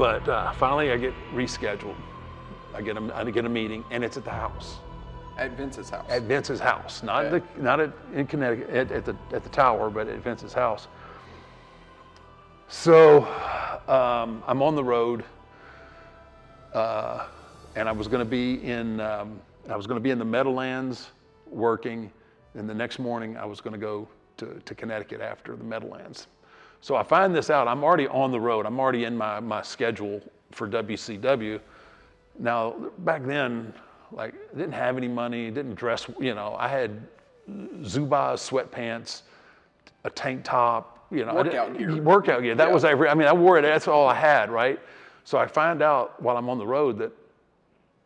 But finally I get rescheduled. I get a meeting, and it's at the house. At Vince's house. At Vince's house, not in Connecticut, at the tower, but at Vince's house. So I'm on the road, and I was going to be in the Meadowlands working, and the next morning I was going to go to Connecticut after the Meadowlands. So I find this out. I'm already on the road. I'm already in my schedule for WCW. Now back then, like, I didn't have any money, didn't dress, I had Zubaz sweatpants, a tank top, Workout gear. Workout gear. That was I wore it. That's all I had, right? So I find out while I'm on the road that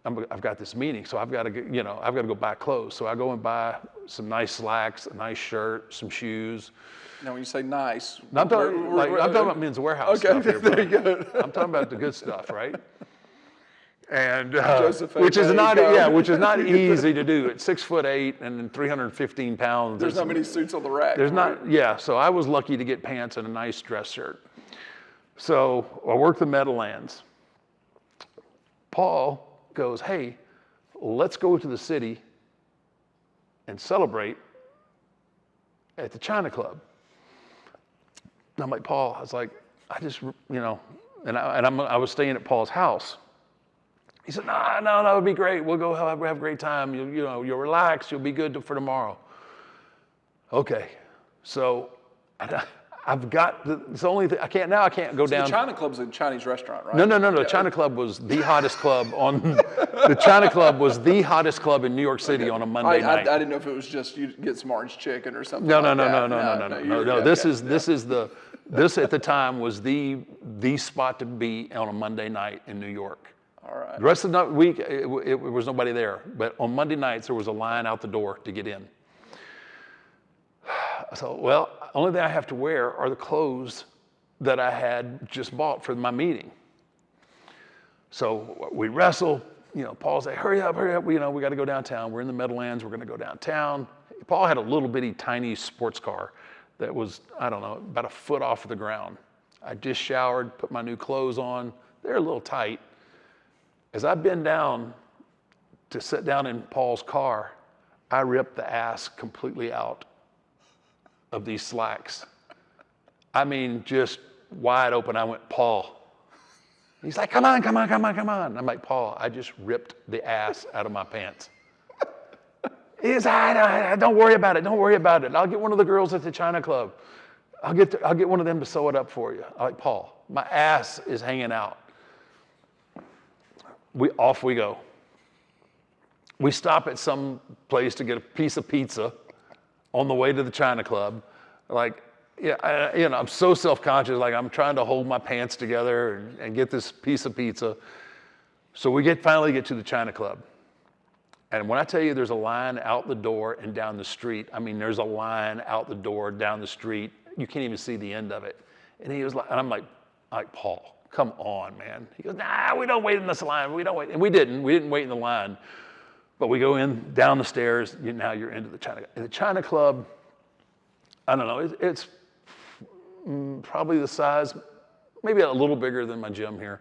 I've got this meeting, so I've got to go buy clothes. So I go and buy some nice slacks, a nice shirt, some shoes. Now, when you say nice, I'm talking about Men's Warehouse stuff here, there you go. I'm talking about the good stuff, right? And which is not easy to do. At 6'8" and 315 pounds. There's not many suits on the rack. There's not. Yeah. So I was lucky to get pants and a nice dress shirt. So I worked the Meadowlands. Paul goes, "Hey, let's go to the city and celebrate at the China Club." And I'm like, Paul, I was like, I was staying at Paul's house. He said, no, that would be great. We'll go have a great time. You'll relax. You'll be good for tomorrow. Okay. So I've got it's the only thing I can't go down. The China Club's a Chinese restaurant, right? No. The China Club was the hottest club the China Club was the hottest club in New York City on a Monday night. I didn't know if it was just you get some orange chicken or something. No. This at the time was the spot to be on a Monday night in New York. All right. The rest of the week, it was nobody there. But on Monday nights, there was a line out the door to get in. So, only thing I have to wear are the clothes that I had just bought for my meeting. So we wrestle. Paul's like, hurry up. We got to go downtown. We're in the Meadowlands. We're going to go downtown. Paul had a little bitty, tiny sports car that was, I don't know, about a foot off the ground. I just showered, put my new clothes on. They're a little tight. As I bend down to sit down in Paul's car, I ripped the ass completely out of these slacks. I mean, just wide open. I went, Paul. He's like, come on. I'm like, Paul, I just ripped the ass out of my pants. He's like, don't worry about it. I'll get one of the girls at the China Club. I'll get one of them to sew it up for you. I'm like, Paul, my ass is hanging out. Off we go. We stop at some place to get a piece of pizza on the way to the China Club. Like, I'm so self-conscious, like I'm trying to hold my pants together and get this piece of pizza. So we finally get to the China Club. And when I tell you there's a line out the door and down the street, I mean, there's a line out the door, down the street. You can't even see the end of it. And he was like, and I'm like, Paul, come on, man. He goes, nah, we don't wait in this line. We don't wait. And we didn't wait in the line. But we go in, down the stairs, now you're into the China Club. And the China Club, I don't know, it's probably the size, maybe a little bigger than my gym here.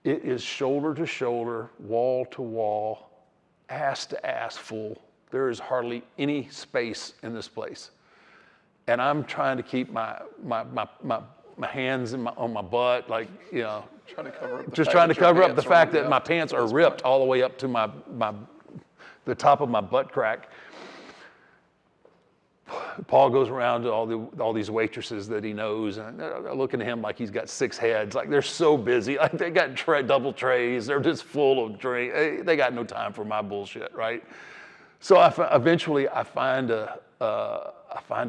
It is shoulder to shoulder, wall to wall, ass to ass full. There is hardly any space in this place. And I'm trying to keep my hands on my butt, like, trying to cover up the fact that my pants are ripped all the way up to the top of my butt crack. Paul goes around to all these waitresses that he knows, and they're looking at him like he's got 6 heads. Like, they're so busy. Like, they got double trays. They're just full of drink. They got no time for my bullshit, right? So eventually I find a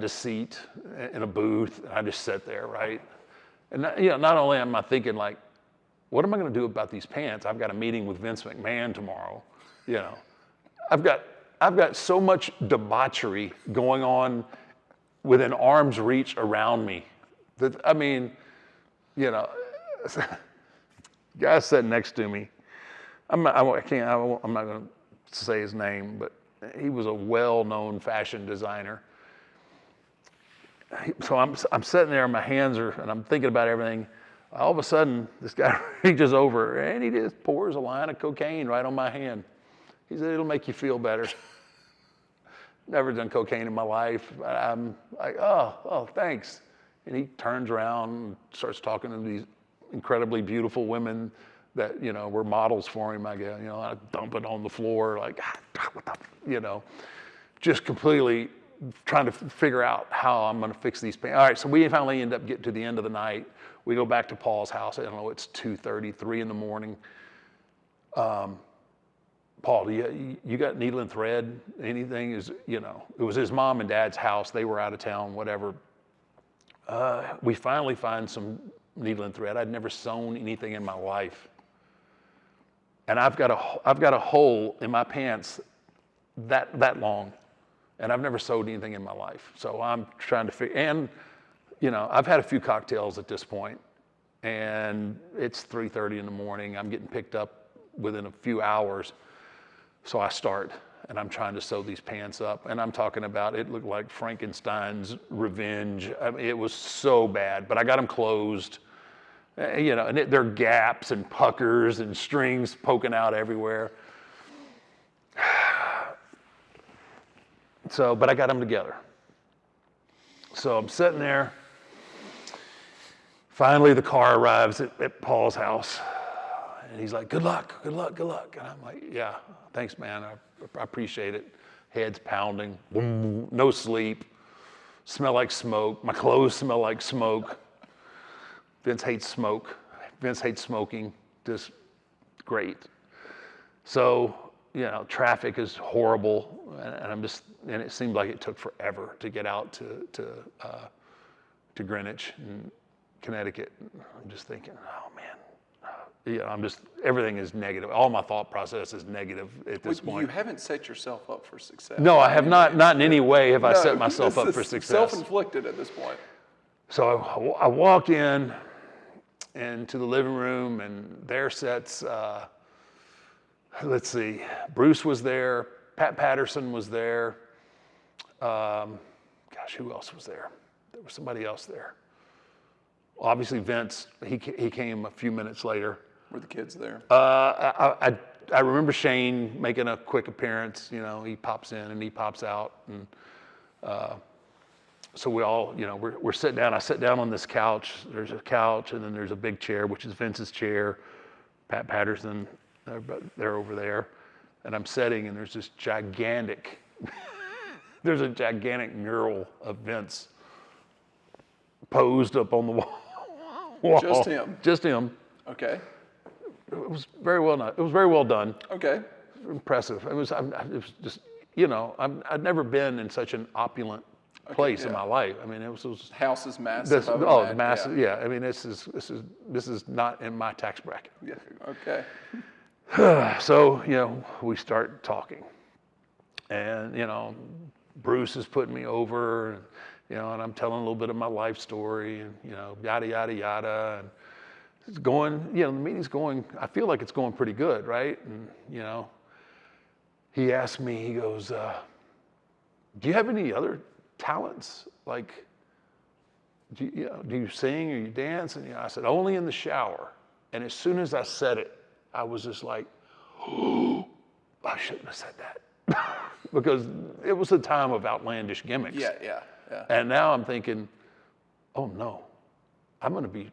seat in a booth, and I just sit there, right? And not only am I thinking, like, what am I going to do about these pants? I've got a meeting with Vince McMahon tomorrow. I've got so much debauchery going on within arm's reach around me. Guy sitting next to me. I'm not going to say his name, but he was a well-known fashion designer. So I'm sitting there, my hands are, and I'm thinking about everything. All of a sudden, this guy reaches over and he just pours a line of cocaine right on my hand. He said, it'll make you feel better. Never done cocaine in my life. I'm like, oh, thanks. And he turns around and starts talking to these incredibly beautiful women that, were models for him. I go, I dump it on the floor, like, what the, just completely trying to figure out how I'm going to fix these pains. All right, so we finally end up getting to the end of the night. We go back to Paul's house. I don't know, it's 2:30, 3 in the morning. Paul, you got needle and thread? Anything? It was his mom and dad's house. They were out of town, whatever. We finally find some needle and thread. I'd never sewn anything in my life. And I've got a hole in my pants that long. And I've never sewed anything in my life. So I'm trying to figure, and I've had a few cocktails at this point, and it's 3:30 in the morning. I'm getting picked up within a few hours. So I start, and I'm trying to sew these pants up. And I'm talking about, it looked like Frankenstein's revenge. I mean, it was so bad, but I got them closed. And there are gaps and puckers and strings poking out everywhere. So, but I got them together. So I'm sitting there. Finally, the car arrives at Paul's house. And he's like, good luck, good luck, good luck. And I'm like, yeah, thanks, man. I appreciate it. Head's pounding, boom, no sleep, smell like smoke. My clothes smell like smoke. Vince hates smoke. Vince hates smoking. Just great. So, traffic is horrible. And it seemed like it took forever to get out to Greenwich and Connecticut. I'm just thinking, oh man, everything is negative. All my thought process is negative at this point. You haven't set yourself up for success. No, I have not in any way have I set myself up for success. Self-inflicted at this point. So I walk into the living room, and there sits, let's see, Bruce was there, Pat Patterson was there. Who else was there? There was somebody else there. Obviously, Vince, he came a few minutes later. Were the kids there? I remember Shane making a quick appearance. He pops in and he pops out. And so we all, we're sitting down. I sit down on this couch. There's a couch, and then there's a big chair, which is Vince's chair. Pat Patterson, they're over there. And I'm sitting, and there's this gigantic... There's a gigantic mural of Vince posed up on the wall. Just him? Just him. Okay. It was very well done. It was very well done. Okay. Impressive. It was just, I'd never been in such an opulent place in my life. I mean, it was house is massive. Massive. Yeah. I mean, this is not in my tax bracket. Yeah. Okay. So, we start talking. And, Bruce is putting me over, and I'm telling a little bit of my life story, and, yada, yada, yada. And it's going, the meeting's going, I feel like it's going pretty good, right? And, he asked me, he goes, do you have any other talents? Like, do you sing or you dance? And I said, only in the shower. And as soon as I said it, I was just like, oh, I shouldn't have said that. Because it was a time of outlandish gimmicks. Yeah. And now I'm thinking, oh no, I'm gonna be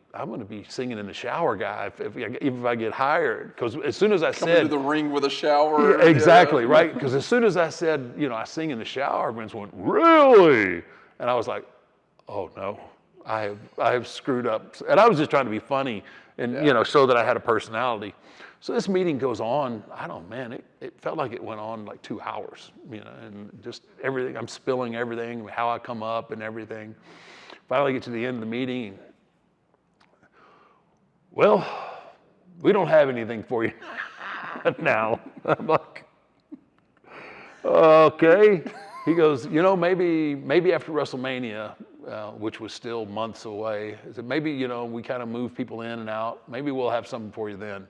singing in the shower, guy, if I get hired. Because as soon as I Coming said to the ring with a shower. Yeah, exactly, right? Because as soon as I said, I sing in the shower, Vince went, really? And I was like, oh no, I have screwed up. And I was just trying to be funny and show that I had a personality. So this meeting goes on, it felt like it went on like 2 hours, and just everything, I'm spilling everything, how I come up and everything. Finally get to the end of the meeting. Well, we don't have anything for you now. I'm like, okay. He goes, maybe after WrestleMania, which was still months away, he said, maybe, we kind of move people in and out. Maybe we'll have something for you then.